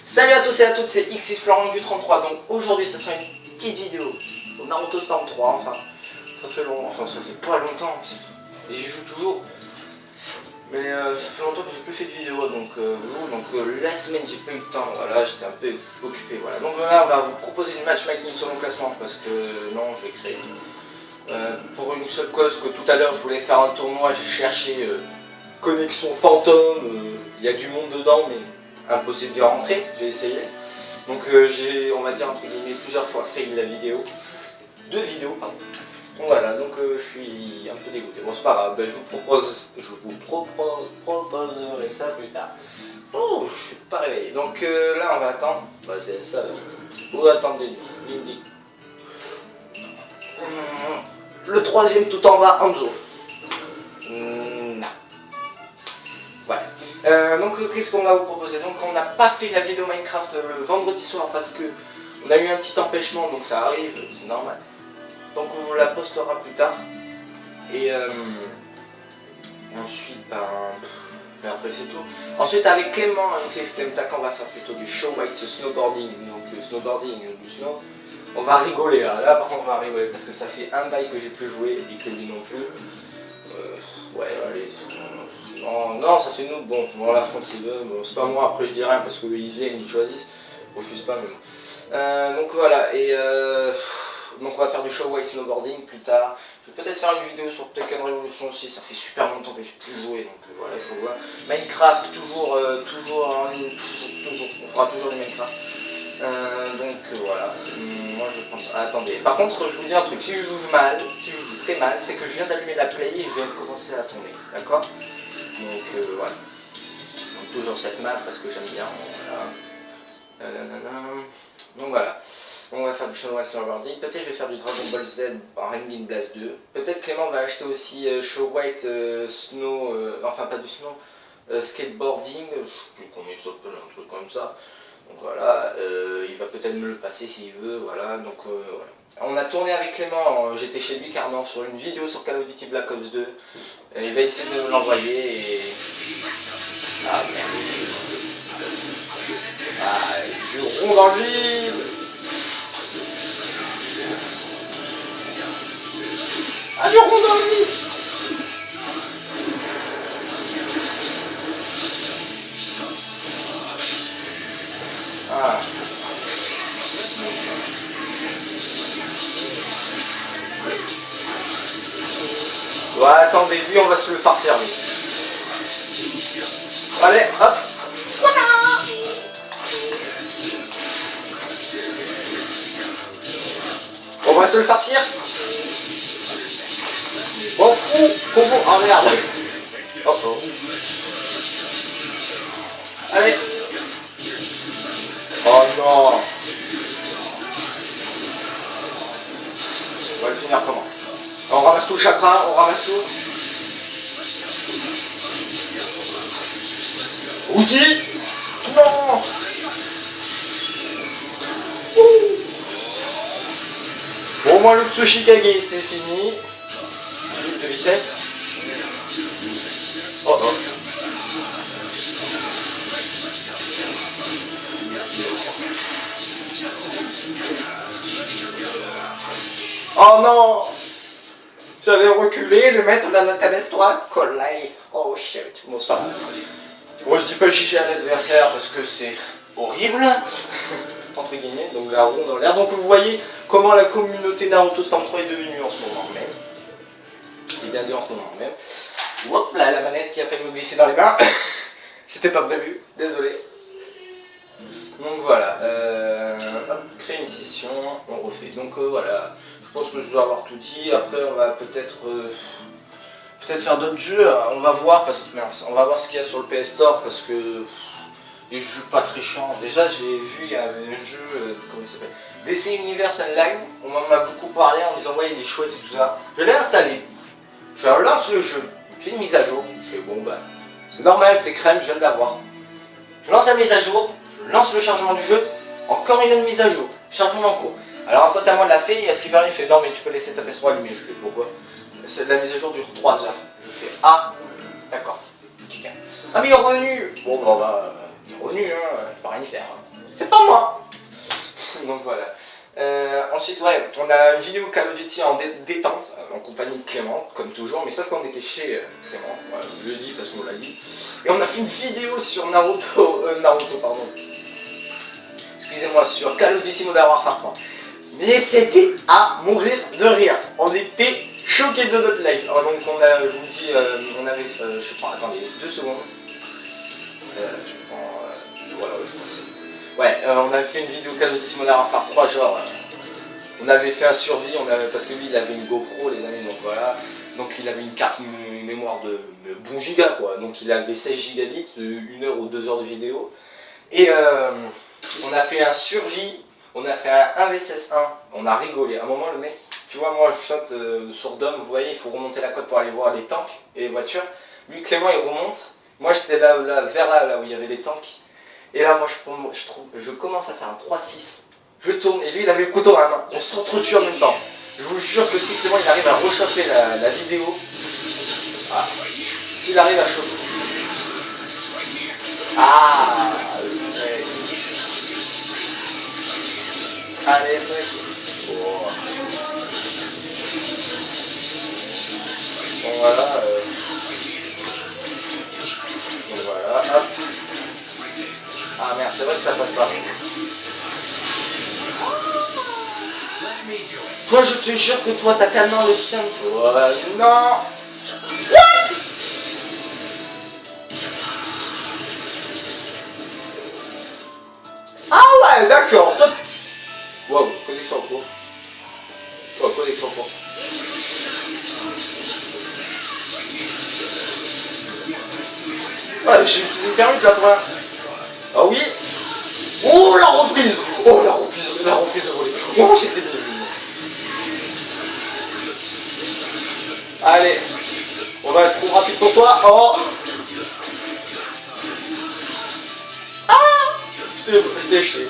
Salut à tous et à toutes, c'est X Florent du 33. Donc aujourd'hui, ça sera une petite vidéo au Naruto Storm 3. Enfin, ça fait longtemps, enfin, ça fait pas longtemps. J'y joue toujours. Mais ça fait longtemps que j'ai plus fait de vidéo. Donc, la semaine, j'ai pas eu le temps. Voilà, j'étais un peu occupé. Voilà. Donc là, on va vous proposer une matchmaking sur mon classement. Parce que non, je vais créer. Pour une seule cause que tout à l'heure, je voulais faire un tournoi. J'ai cherché connexion fantôme. Il y a du monde dedans, mais impossible d'y rentrer, j'ai essayé. Donc j'ai, on va dire entre guillemets, plusieurs fois fail la vidéo. 2 vidéos, pardon. Donc voilà, donc je suis un peu dégoûté. Bon c'est pas grave, ben, je vous proposerai ça plus tard. Oh, je suis pas réveillé. Donc là on va attendre. Bah c'est ça. Ou attendez, Lindy. Le troisième tout en bas, Hanzo. Non. Voilà. Donc qu'est-ce qu'on va vous proposer? Donc on n'a pas fait la vidéo Minecraft le vendredi soir parce que on a eu un petit empêchement, donc ça arrive, c'est normal. Donc on vous la postera plus tard. Et ensuite, ben après c'est tout. Ensuite avec Clément, ici Clément on va faire plutôt du show white snowboarding, donc snowboarding du snow. On va rigoler là, par contre on va rigoler parce que ça fait un bail que j'ai plus joué et que lui non plus. Ouais, allez. Non, ça fait nous, bon, la France il veut, bon, c'est pas moi, après je dis rien parce que ils aiment, ils choisissent, refuse pas, mais bon. Donc voilà, et donc on va faire du show white snowboarding plus tard. Je vais peut-être faire une vidéo sur Tekken Revolution aussi, ça fait super longtemps que j'ai plus joué, donc voilà, il faut voir. Minecraft, toujours en ligne, toujours, on fera toujours du Minecraft. Donc voilà, moi je pense. Ah, attendez, par contre je vous dis un truc, si je joue mal, si je joue très mal, c'est que je viens d'allumer la play et je viens de commencer à tourner, d'accord? Donc voilà. Donc toujours cette map parce que j'aime bien. Voilà. Donc voilà. On va faire du Show White Snowboarding. Peut-être je vais faire du Dragon Ball Z en Ranging Blast 2. Peut-être Clément va acheter aussi Show White Snow, enfin pas du Snow, Skateboarding, je sais plus comment il s'appelle, un truc comme ça. Donc voilà, il va peut-être me le passer s'il veut, voilà, donc voilà. On a tourné avec Clément, j'étais chez lui carrément sur une vidéo sur Call of Duty Black Ops 2. Il va essayer de me l'envoyer et... Ah merde. Ah, du rond dans le vide. Ah, du rond dans le vide. Ah. Ouais, attendez, lui on va se le farcir lui. Allez, hop. Voilà. On va se le farcir. On fout. Combo. Ah merde. Oh oh. Allez. Oh non. On va le finir comment? On ramasse tout le chakra, on ramasse tout. Outil. Non. Bon, moi le Tsushikage c'est fini. De vitesse. Oh oh. Oh non. J'allais reculer, le mettre dans la tête droite, coller. Oh shit. Bon, c'est pas grave. Moi je dis pas chicher à l'adversaire parce que c'est horrible. Entre guillemets, donc la ronde dans l'air. Donc vous voyez comment la communauté Naruto Storm 3 est devenue en ce moment même. J'ai bien dit en ce moment même. Hop là, la manette qui a failli me glisser dans les mains. C'était pas prévu, désolé. Donc voilà, hop, créer une session, on refait. Donc voilà, je pense que je dois avoir tout dit. Après on va peut-être faire d'autres jeux. On va voir parce que on va voir ce qu'il y a sur le PS Store parce que les jeux pas très chiants. Déjà j'ai vu il y a un jeu, comment il s'appelle, DC Universe Online. On m'en a beaucoup parlé en disant ouais il est chouette et tout ça. Je l'ai installé. Je lance le jeu, il fait une mise à jour. Je fais bon bah c'est normal, c'est crème, je viens de l'avoir. Je lance la mise à jour. Je lance le chargement du jeu, encore une autre mise à jour, chargement en cours. Alors un pote à moi l'a fait, et à ce qui paraît il fait non mais tu peux laisser ta PS3 allumée. Je fais pourquoi? La mise à jour dure 3 heures. Je fais ah, d'accord. Ah mais il est revenu. Bon bah Revenu, hein, je peux rien y faire. Hein. C'est pas moi. Donc voilà. Ensuite, ouais, on a une vidéo Call of Duty en détente, en compagnie de Clément, comme toujours, mais sauf qu'on était chez Clément, voilà, je le dis parce qu'on l'a dit. Et on a fait une vidéo sur Naruto, pardon. Excusez-moi, sur Call of Duty Modern Warfare 3. Mais c'était à mourir de rire. On était choqués de notre live. Alors donc on a, je vous dis, on avait, je sais pas, attendez, 2 secondes. Je prends, voilà, c'est facile. Ouais, on avait fait une vidéo Call of Duty Modern Warfare 3, genre, on avait fait un survie, parce que lui il avait une GoPro les amis, donc voilà. Donc il avait une carte une mémoire de bon giga quoi, donc il avait 16 gigabits, 1 heure ou 2 heures de vidéo. Et on a fait un survie, on a fait un VSS 1, on a rigolé. À un moment le mec, tu vois moi je saute sur Dom, vous voyez il faut remonter la côte pour aller voir les tanks et les voitures. Lui Clément il remonte, moi j'étais là vers là où il y avait les tanks. Et là moi je commence à faire un 3-6, je tourne et lui il avait le couteau dans la main, on s'entretue en même temps. Je vous jure que si Clément il arrive à rechoper la vidéo, s'il arrive à choper. Allez mec. Oh. Bon voilà. Donc voilà, hop. Ah merde, c'est vrai que ça passe pas. Toi je te jure que toi t'as tellement le seum. Non. What? Ah ouais, d'accord. Wow, connexion en cours. Oh, connexion en cours. Ouais, j'ai utilisé une permute là pour un... Ah oui. Oh la reprise. Oh la reprise de volée. Oh c'était bien. Allez. On va être trop rapide pour toi. Oh. Je t'ai jeté.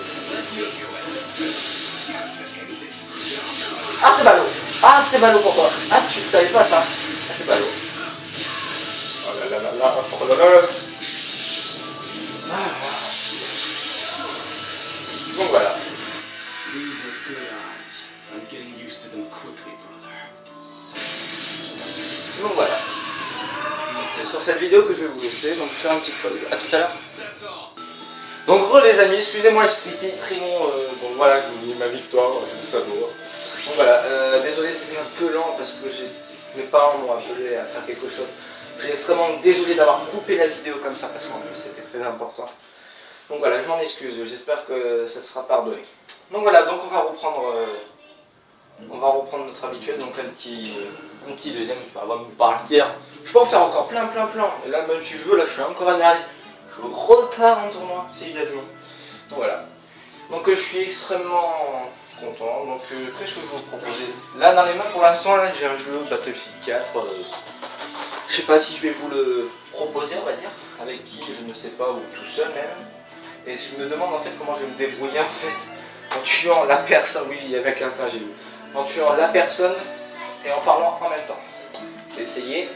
Ah c'est ballot. Ah c'est ballot pour toi. Ah tu ne savais pas ça. Ah c'est ballot. Oh là là là là. Oh là là là. Donc voilà. Donc voilà. C'est sur cette vidéo que je vais vous laisser. Donc je fais un petit pause. A tout à l'heure. Donc les amis, excusez-moi, c'était très long. Bon voilà, je vous dis ma victoire, je vous savoure. Donc voilà, désolé, c'était un peu lent parce que mes parents m'ont appelé à faire quelque chose. Je suis extrêmement désolé d'avoir coupé la vidéo comme ça parce qu'en plus c'était très important. Donc voilà, je m'en excuse, j'espère que ça sera pardonné. Donc voilà, donc on va reprendre notre habituel, donc un petit deuxième, avant de me partir. Je peux en faire encore plein. Et là même si je veux, là je suis encore énervé. Je repars en tournoi, si il y a du monde. Donc voilà. Donc je suis extrêmement content. Donc qu'est-ce que je vais vous proposer? Là dans les mains pour l'instant, là j'ai un jeu Battlefield 4. Je sais pas si je vais vous le proposer, on va dire. Avec qui, je ne sais pas, ou tout seul même. Et je me demande en fait comment je vais me débrouiller en fait. En tuant la personne, oui avec un j'ai vu. En tuant la personne et en parlant en même temps. J'ai essayé.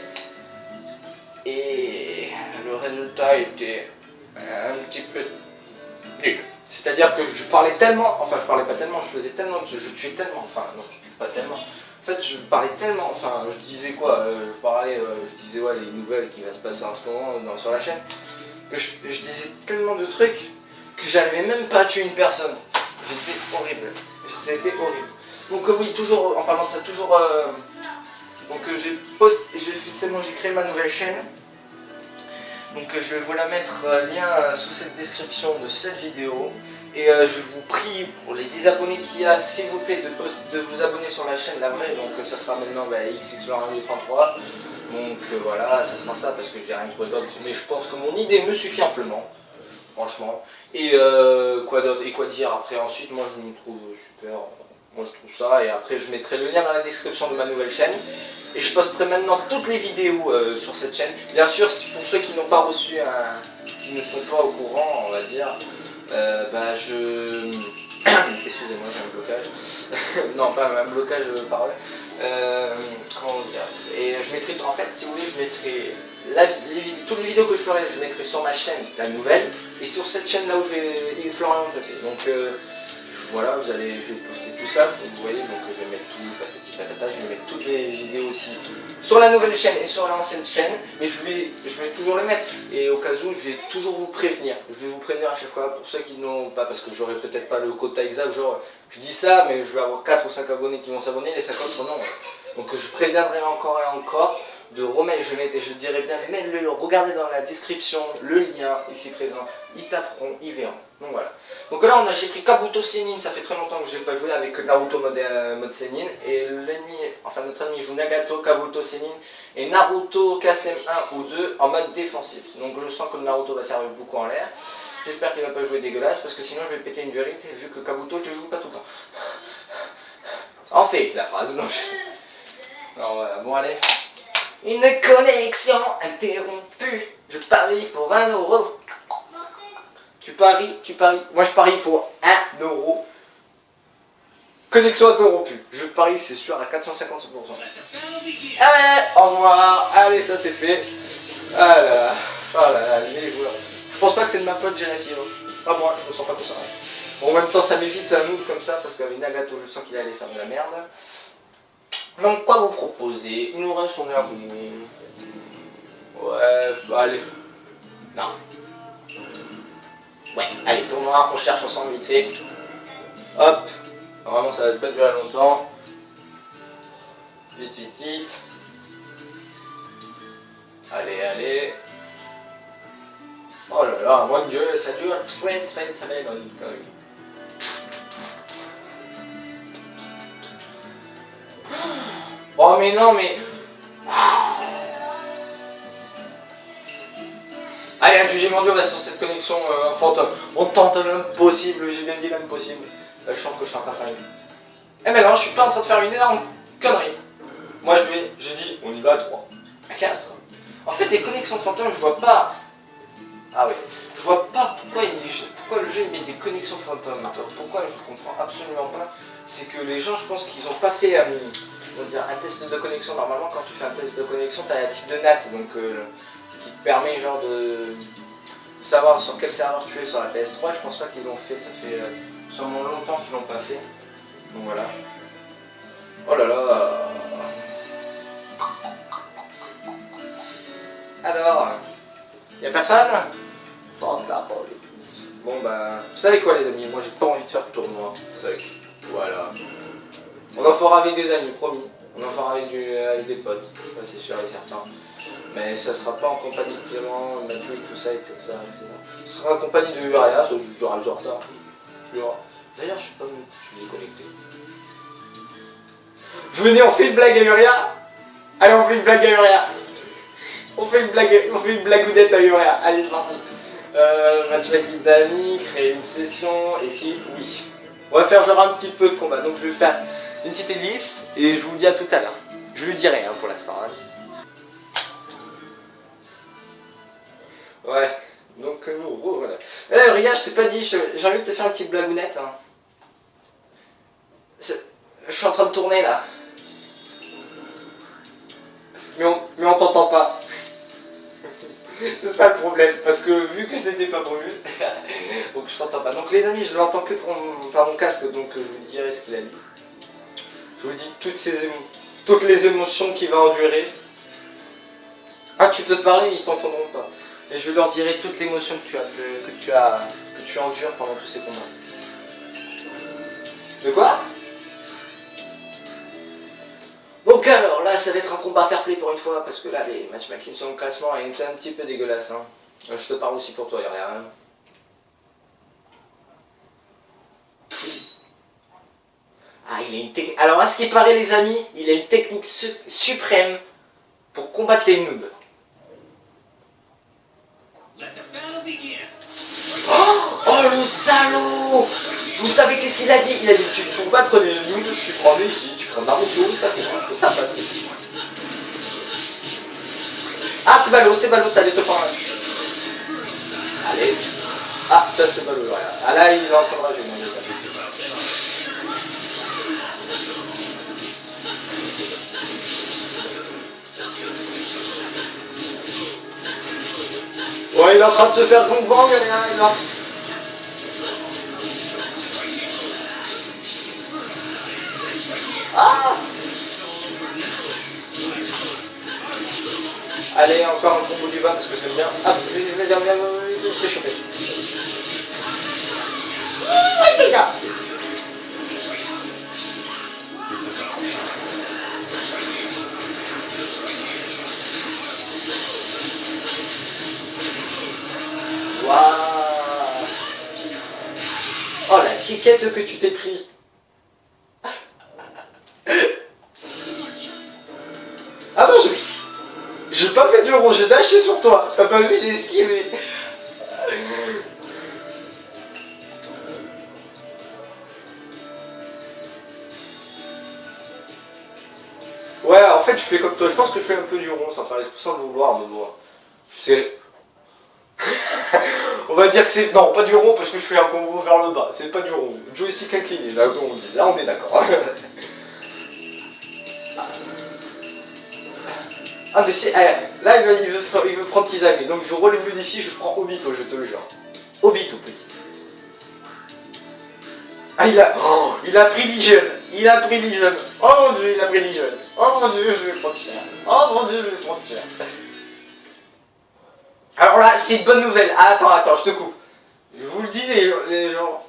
Et le résultat était un petit peu nul. C'est-à-dire que je parlais tellement, enfin je parlais pas tellement, je faisais tellement, je tuais tellement, enfin non je tue pas tellement. En fait je parlais tellement, enfin je disais quoi, je disais ouais les nouvelles qui va se passer en ce moment sur la chaîne, que je disais tellement de trucs que j'arrivais même pas à tuer une personne. C'était horrible, c'était horrible. Donc oui, toujours en parlant de ça, toujours... donc j'ai créé ma nouvelle chaîne. Donc je vais vous la mettre lien sous cette description de cette vidéo. Et je vous prie pour les 10 abonnés qu'il y a, s'il vous plaît, de vous abonner sur la chaîne la vraie. Donc ça sera maintenant XXLore1233. Donc voilà, ça sera ça parce que j'ai rien trouvé d'autre. Mais je pense que mon idée me suffit amplement. Franchement. Et quoi d'autre? Et quoi dire après? Ensuite, moi je me trouve super. Moi je trouve ça, et après je mettrai le lien dans la description de ma nouvelle chaîne. Et je posterai maintenant toutes les vidéos sur cette chaîne. Bien sûr, pour ceux qui n'ont pas reçu qui ne sont pas au courant, on va dire, excusez-moi, j'ai un blocage. Non, pas un blocage de parole. Comment dire? Et je mettrai, en fait, si vous voulez, je mettrai toutes les vidéos que je ferai, je mettrai sur ma chaîne, la nouvelle, et sur cette chaîne là où je vais Yves Florian passer. Donc voilà, je vais poster tout ça, vous voyez, donc je vais mettre tout, patati patata, je vais mettre toutes les vidéos aussi sur la nouvelle chaîne et sur l'ancienne chaîne, mais je vais toujours les mettre, et au cas où, je vais toujours vous prévenir, je vais vous prévenir à chaque fois, pour ceux qui n'ont pas, parce que j'aurai peut-être pas le quota exact, genre, je dis ça, mais je vais avoir 4 ou 5 abonnés qui vont s'abonner, les 5 autres non, donc je préviendrai encore et encore, de remettre, je dirais bien, regardez dans la description le lien ici présent, ils taperont, ils verront. Donc voilà. Donc là j'ai pris Kabuto Sennin, ça fait très longtemps que je n'ai pas joué avec Naruto mode Sennin, et l'ennemi, enfin notre ennemi joue Nagato, Kabuto Sennin, et Naruto Kasem 1 ou 2 en mode défensif. Donc je sens que le Naruto va servir beaucoup en l'air. J'espère qu'il ne va pas jouer dégueulasse, parce que sinon je vais péter une durite, vu que Kabuto je ne joue pas tout le temps. En fait la phrase, non. Alors voilà, bon allez. Une connexion interrompue. Je parie pour 1 euro. Tu paries. Moi je parie pour 1 euro. Connexion interrompue. Je parie, c'est sûr, à 450%. Allez, au revoir. Allez, ça c'est fait. Ah là là, les joueurs. Je pense pas que c'est de ma faute, j'ai la fièvre. Pas moi, je me sens pas tout ça. Bon, en même temps, ça m'évite un move comme ça, parce qu'avec Nagato, je sens qu'il allait faire de la merde. Donc quoi vous proposer? Il nous reste on est à vous. Ouais, bah allez. Non. Ouais, allez, tournoi, on cherche ensemble vite fait. Hop. Normalement ça va pas durer longtemps. Vite. Allez. Oh là là, mon dieu, ça dure très longtemps. Oh mais non mais... Allez, un jugé mondial va sur cette connexion fantôme. On tente l'impossible, j'ai bien dit l'impossible. Je sens que je suis en train de faire une... Eh mais non, je suis pas en train de faire une énorme connerie. Moi je dis, on y va à 3, à 4. En fait, les connexions fantômes, je vois pas... Ah oui, je vois pas pourquoi le jeu il met des connexions fantômes. Alors, pourquoi je comprends absolument pas. C'est que les gens, je pense qu'ils ont pas fait... on va dire, un test de connexion. Normalement quand tu fais un test de connexion tu as un type de NAT, donc ce qui te permet genre de savoir sur quel serveur tu es sur la PS3. Je pense pas qu'ils l'ont fait, ça fait sûrement longtemps qu'ils l'ont pas fait, donc voilà. Oh là là. Alors, y'a personne? Fuck la police. Bon bah, vous savez quoi les amis, moi j'ai pas envie de faire de tournoi, fuck, voilà. On en fera avec des amis, promis. On en fera avec des potes, ça c'est sûr et certain. Mais ça sera pas en compagnie de Clément, Mathieu et tout ça, etc. Ce sera en compagnie de Uriah, j'aurai du retard. D'ailleurs, je suis pas venu, je suis déconnecté. Venez, on fait une blague à Uriah. Allez, on fait une blague à Uriah. On fait une blagounette à Uriah. Allez, c'est parti. Mathieu équipe d'amis, créer une session, équipe, oui. On va faire genre un petit peu de combat, donc je vais faire une petite ellipse et je vous dis à tout à l'heure. Je lui dirai pour l'instant. Hein. Ouais, donc voilà. Ria, je t'ai pas dit, j'ai envie de te faire une petite blagounette. Hein. Je suis en train de tourner là. Mais on t'entend pas. C'est ça le problème, parce que vu que ce n'était pas prévu, donc je t'entends pas. Donc les amis, je l'entends que par mon casque, donc je vous dirai ce qu'il a dit. Je vous dis toutes les émotions qu'il va endurer. Ah, tu peux te parler, ils t'entendront pas. Et je leur dirai toute l'émotion que tu endures pendant tous ces combats. De quoi? Donc alors, là, ça va être un combat fair play pour une fois, parce que là, les matchmaking sont au classement et c'est un petit peu dégueulasse. Hein. Je te parle aussi pour toi, y'a rien. Ah, il a une technique. Alors, à ce qui paraît, les amis, il a une technique suprême pour combattre les noobs. Oh le salaud! Vous savez qu'est-ce qu'il a dit? Il a dit pour battre les noobs, tu prends Meiji, tu prends Naruto, ça fait un peu ça passe. Ah c'est ballot, t'allais te prendre. Allez. Ah ça c'est ballot, regarde. Ah là il est en train de rager, mon gars. Bon, il est en train de se faire gangbang, il est en... Ah! Allez, encore un combo du bas parce que j'aime bien. Ah, je t'ai chopé. Les gars! Waouh! Oh, la kickette que tu t'es pris! Ah non, j'ai pas fait du rond, j'ai dashé sur toi. T'as pas vu, j'ai esquivé. Ouais, en fait, je fais comme toi. Je pense que je fais un peu du rond sans le vouloir, mais bon. Je sais. On va dire que c'est... Non, pas du rond parce que je fais un combo vers le bas. C'est pas du rond. Joystick incliné, là, on dit. Là, on est d'accord. Ah mais c'est... là il veut prendre Kizami, donc je relève le défi, je prends Obito, je te le jure. Obito petit. Ah il a pris Legion. Il a pris Legion. Oh mon dieu, il a pris Legion. Oh mon dieu, je vais prendre cher. Oh mon dieu, je vais prendre cher. Alors là, c'est une bonne nouvelle. Ah, attends, je te coupe. Je vous le dis les gens.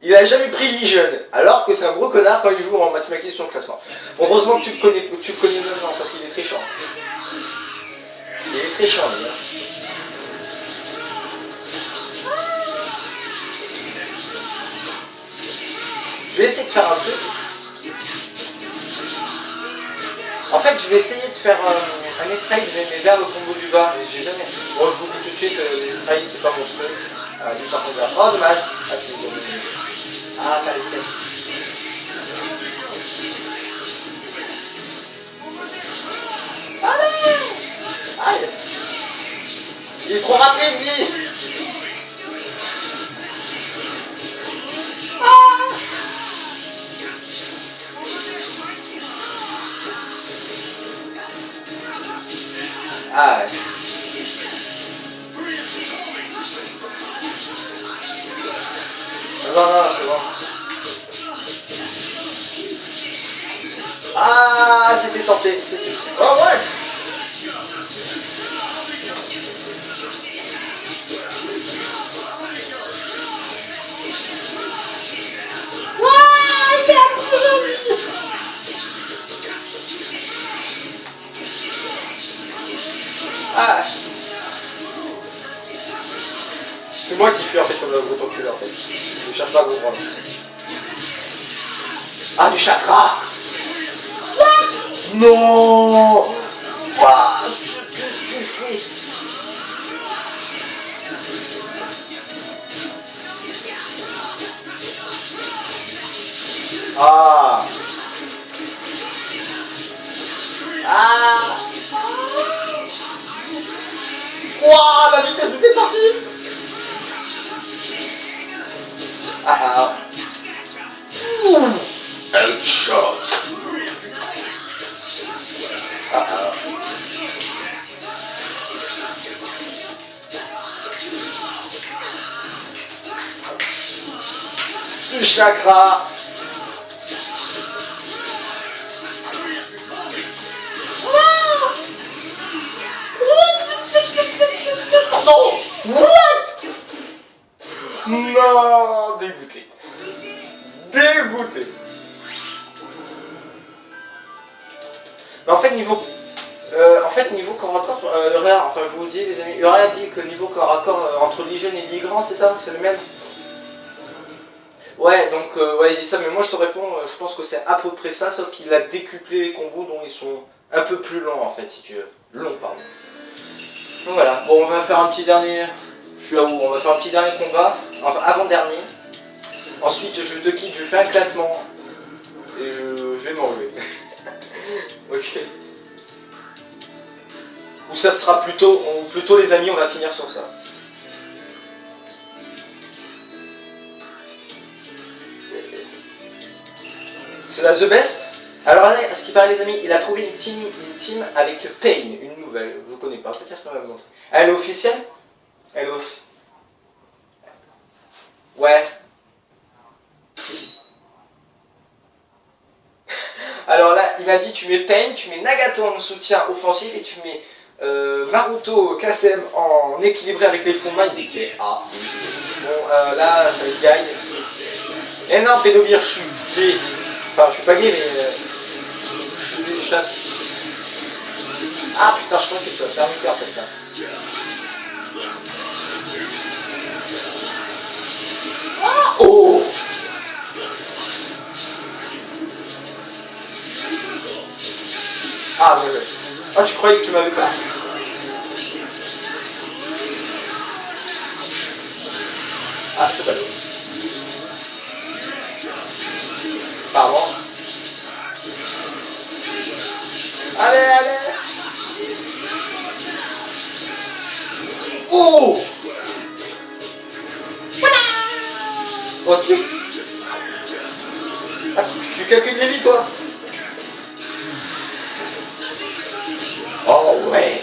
Il a jamais pris Legion, alors que c'est un gros connard quand il joue en matchmaking sur le classement. Heureusement que tu le connais maintenant, parce qu'il est très chiant. Il est très chiant, lui. Je vais essayer de faire un truc. En fait, je vais essayer de faire un extrail, mais vers le combo du bas. J'ai jamais... Bon, je vous dis tout de suite, les extrails, c'est pas mon truc. Lui, par contre, oh, dommage. Ah, si, bon. Ah, t'as la vitesse. Allez! Aïe! Il est trop rapide, lui! Ah! Ah ouais. Non, c'est bon. Ah, c'était tenté. Oh ouais! Ah. C'est moi qui fais en fait comme le gros enculé en fait. Je cherche pas à comprendre. Ah, du chakra! Non! Ouah, ce que tu fais! Ah! Ah! Ouah, la vitesse de t'es parti! Ah. Headshot! Ah. Du chakra! Non, dégoûté. Dégoûté. Mais en fait, niveau corps à corps, enfin je vous le dis les amis, Urea a dit que niveau corps à corps entre Legion et Ligran, c'est ça? C'est le même? Ouais, donc ouais, il dit ça, mais moi je te réponds, je pense que c'est à peu près ça, sauf qu'il a décuplé les combos dont ils sont un peu plus longs en fait, si tu veux. Long, pardon. Donc voilà, bon, on va faire un petit dernier. Je suis à où? On va faire un petit dernier combat, enfin avant-dernier. Ensuite, je te quitte, je fais un classement. Et je vais manger. Ok. Ou ça sera plutôt les amis, on va finir sur ça. C'est la The Best. Alors là, à ce qui paraît les amis, il a trouvé une team avec Pain, une nouvelle. Je ne connais pas, peut-être que je vais vous montrer. Elle est officielle? Hello. Ouais. Alors là, il m'a dit tu mets Pain, tu mets Nagato en soutien offensif et tu mets Naruto KSM en équilibré avec les fonds de main. Il dit c'est A. Bon, là, ça va être gagne. Eh non, Pédobir, je suis gay. Enfin, je suis pas gay, mais je suis Ah putain, je crois que tu vas faire une peur peut-être là. Ah oh. Ah ouais, ouais. Ah, tu croyais que tu m'avais pas. Ah, c'est pas l'eau. Pardon. Allez, allez. Oh. Oh, ah, tu calcules les vies, toi. Oh ouais.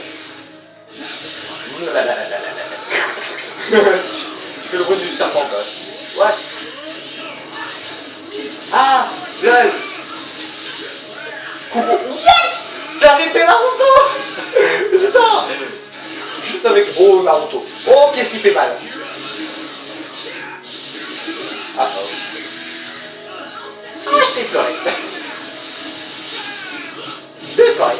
Tu fais le bruit du serpent, quoi. What? Ah, lol. Coucou. T'as arrêté Naruto. Putain. Juste avec... Oh, Naruto. Oh, qu'est-ce qui fait mal. Ah, oh. Ah, je t'ai effleuré. Je t'ai effleuré.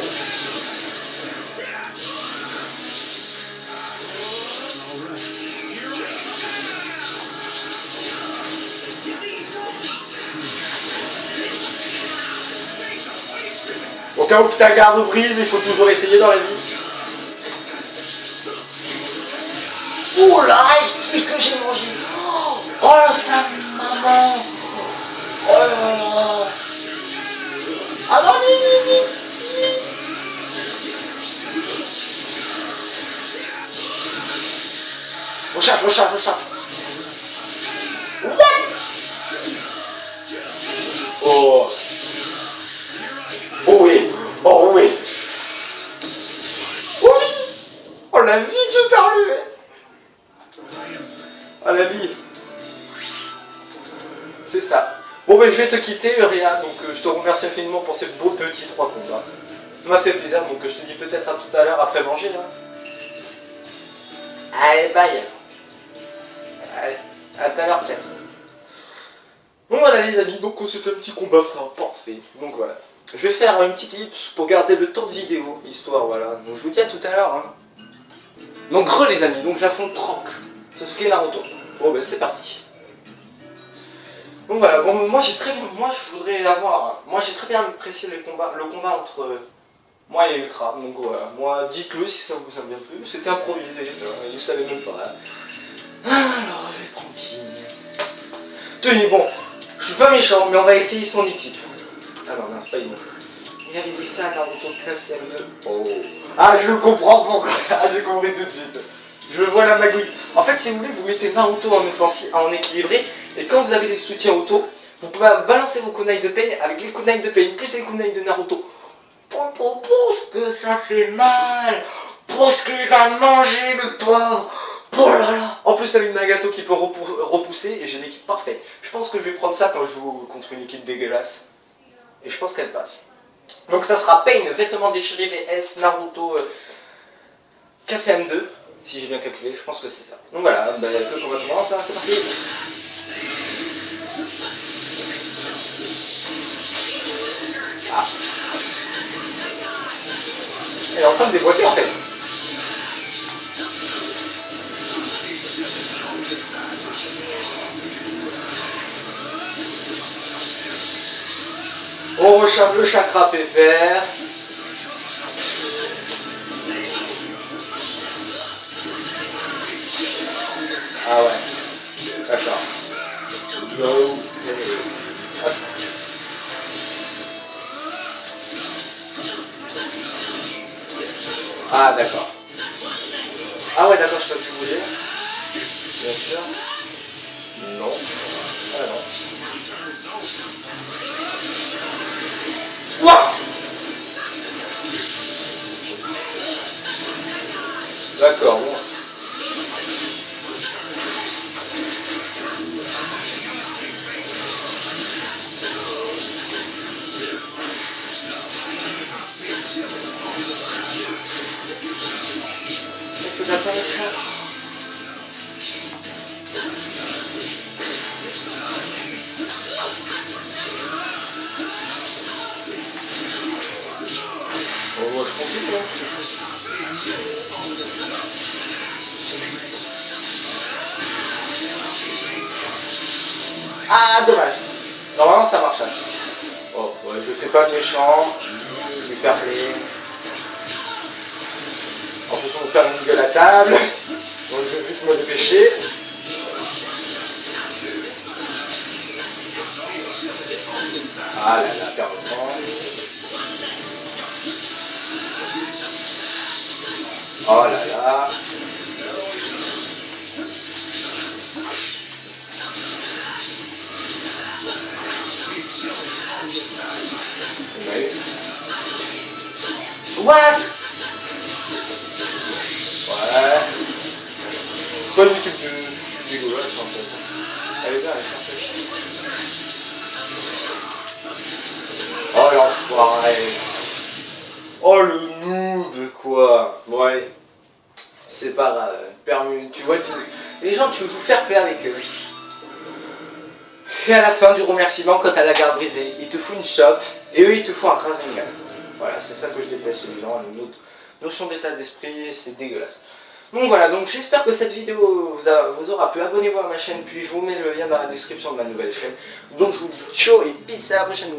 Au cas où ta garde brise, il faut toujours essayer dans la vie. Oh là, qui que j'ai mangé. Oh sa maman. Oh là là. Ah non, ni. Recharge. What? Oh. Oh oui. Oh oui. Oh oui. Oh la vie que je t'ai enlevé. Oh la vie. C'est ça. Bon ben je vais te quitter Uriah, donc je te remercie infiniment pour ces beaux petits 3 combats. Ça m'a fait plaisir, donc je te dis peut-être à tout à l'heure après manger. Hein. Allez, bye. Allez, à tout à l'heure peut-être. Bon voilà les amis, donc c'est un petit combat fin, parfait. Donc voilà. Je vais faire une petite ellipse pour garder le temps de vidéo, histoire, voilà. Donc je vous dis à tout à l'heure. Hein. Donc les amis, donc j'affronte Trank, Sasuke et Naruto. Bon ben c'est parti. Donc voilà, bon, moi je voudrais avoir... Moi j'ai très bien apprécié le combat entre moi et Ultra. Donc voilà, moi dites-le si ça vous a bien plu. C'était improvisé, je ne savais même pas. Alors je vais prendre qui? Tenez, bon, je suis pas méchant, mais on va essayer son équipe. Ah non, c'est pas une. Il avait dit ça à Naruto KSM2. Oh. Ah, je comprends pourquoi. Ah, j'ai compris tout de suite. Je vois la magouille. En fait, si vous voulez, vous mettez Naruto en offensive, en équilibré, et quand vous avez les soutiens auto, vous pouvez balancer vos kunai de Pain avec les kunai de Pain plus les kunai de Naruto. Parce que ça fait mal. Parce qu'il a mangé le porc. Oh là là. En plus, avec Nagato qui peut repousser, et j'ai l'équipe parfaite. Je pense que je vais prendre ça quand je joue contre une équipe dégueulasse. Et je pense qu'elle passe. Donc ça sera Pain, vêtements déchirés, VS, Naruto, KCM2, si j'ai bien calculé, je pense que c'est ça. Donc voilà, bah, on va commencer, hein, c'est parti. Ah. Elle est en train de déboîter en fait. On recharge le chakra pépère. Ah ouais. D'accord. No. Ah d'accord. Ah ouais d'accord, je peux plus bouger. Bien sûr. Non. Ah non. What? D'accord, bon. Ah, dommage. Normalement, ça marche. Oh, ouais, je fais pas le méchant. Je vais faire les... En plus, on va faire une gueule à table. Donc, je vais vite me dépêcher. Ah là là, perdre de temps. Oh là là. Oui. What? Ouais. Pas du tout dégueulasse en fait. Elle est bien, elle est parfaite. Oh l'enfoiré. Oh le noob quoi. Bon allez. C'est pas grave. Permis, tu vois, les gens tu joues fair play avec eux. Et à la fin du remerciement, quand t'as la garde brisée, ils te font une chope et eux ils te font un Rasengan. Voilà, c'est ça que je déteste chez les gens, une autre notion d'état d'esprit, c'est dégueulasse. Donc voilà, donc j'espère que cette vidéo vous aura plu. Abonnez-vous à ma chaîne, puis je vous mets le lien dans la description de ma nouvelle chaîne. Donc je vous dis ciao et pizza à la prochaine.